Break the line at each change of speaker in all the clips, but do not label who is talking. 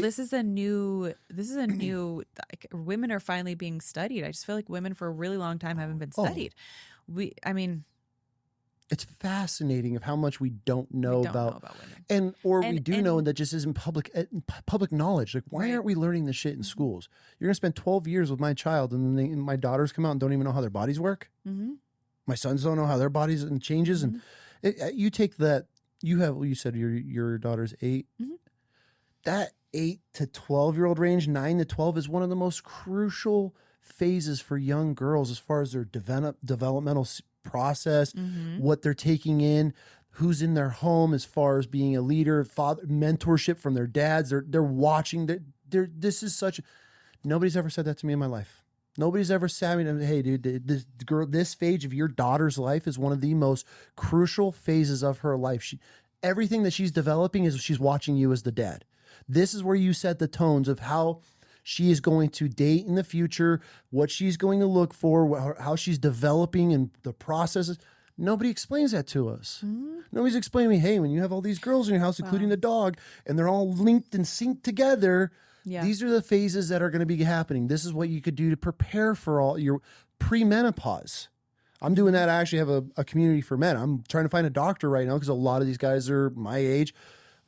this is a new, like, women are finally being studied. I just feel like women for a really long time haven't been studied. I mean,
it's fascinating of how much we don't know about
women.
We do know, and that just isn't public knowledge. Like, why aren't we learning this shit in schools? You're going to spend 12 years with my child, and then my daughters come out and don't even know how their bodies work. My sons don't know how their bodies and changes. And you take that, you said your daughter's 8. That 8 to 12-year-old range, 9 to 12, is one of the most crucial phases for young girls as far as their developmental process, what they're taking in, who's in their home as far as being a leader, father, mentorship from their dads. They're watching. This is such. Nobody's ever said that to me in my life. Nobody's ever said to me, "Hey, dude, this phase of your daughter's life is one of the most crucial phases of her life. Everything that she's developing is she's watching you as the dad. This is where you set the tones of how she is going to date in the future, what she's going to look for, how she's developing and the processes." Nobody explains that to us. Nobody's explaining me, hey, when you have all these girls in your house, including the dog, and they're all linked and synced together, these are the phases that are going to be happening. This is what you could do to prepare for all your premenopause. I'm doing that. I actually have a community for men. I'm trying to find a doctor right now because a lot of these guys are my age.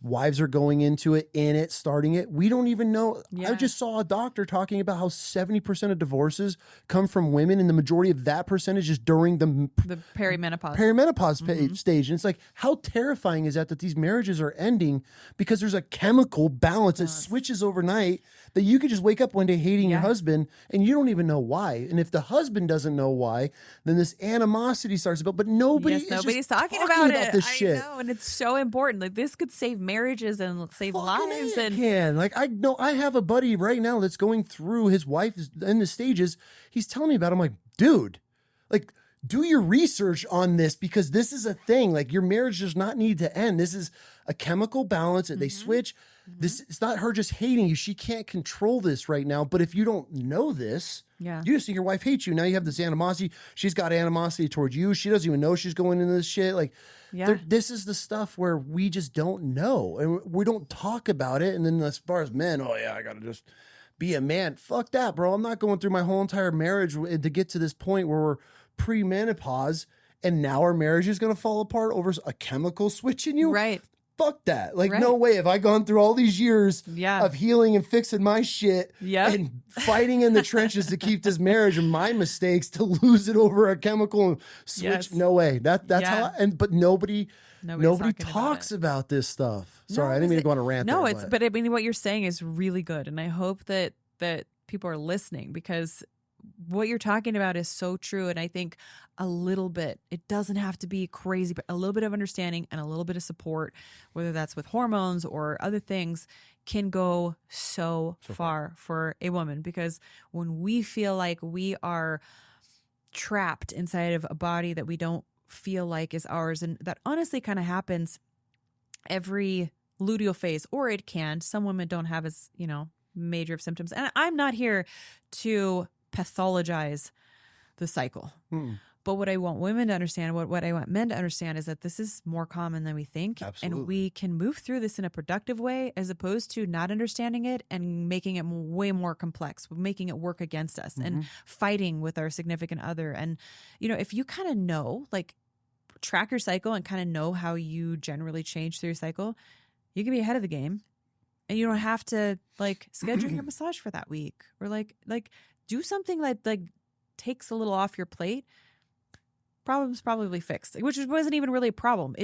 Wives are going into it, starting it. We don't even know. I just saw a doctor talking about how 70% of divorces come from women, and the majority of that percentage is during the perimenopause stage. And it's like, how terrifying is that these marriages are ending because there's a chemical balance that switches overnight, that you could just wake up one day hating your husband and you don't even know why. And if the husband doesn't know why, then this animosity starts about, but nobody's talking about this shit.
I know, and it's so important. Like, this could save marriages and save lives.
I have a buddy right now that's going through, his wife is in the stages. He's telling me about it. I'm like, dude, like, do your research on this, because this is a thing. Like, your marriage does not need to end. This is a chemical balance that they switch. It's not her just hating you. She can't control this right now. But if you don't know this, you just think your wife hates you. Now you have this animosity. She's got animosity towards you. She doesn't even know she's going into this shit. Like, this is the stuff where we just don't know, and we don't talk about it. And then as far as men, I got to just be a man. Fuck that, bro. I'm not going through my whole entire marriage to get to this point where we're pre-menopause and now our marriage is going to fall apart over a chemical switch in you.
Right.
Fuck that. Like, no way have I gone through all these years of healing and fixing my shit and fighting in the trenches to keep this marriage and my mistakes to lose it over a chemical switch. No way. That's how but nobody talks about this stuff. Sorry, I didn't mean to go on a rant.
But I mean, what you're saying is really good. And I hope that people are listening, because what you're talking about is so true. And I think a little bit, it doesn't have to be crazy, but a little bit of understanding and a little bit of support, whether that's with hormones or other things, can go so far for a woman. Because when we feel like we are trapped inside of a body that we don't feel like is ours, and that honestly kind of happens every luteal phase, or it can. Some women don't have as, major of symptoms. And I'm not here to pathologize the cycle. But what I want women to understand, what I want men to understand, is that this is more common than we think.
Absolutely.
And we can move through this in a productive way, as opposed to not understanding it and making it way more complex, making it work against us and fighting with our significant other. And, if you kind of know, like, track your cycle and kind of know how you generally change through your cycle, you can be ahead of the game. And you don't have to, like, schedule your massage for that week, or like do something that, like, takes a little off your plate. Problem's probably fixed, which wasn't even really a problem.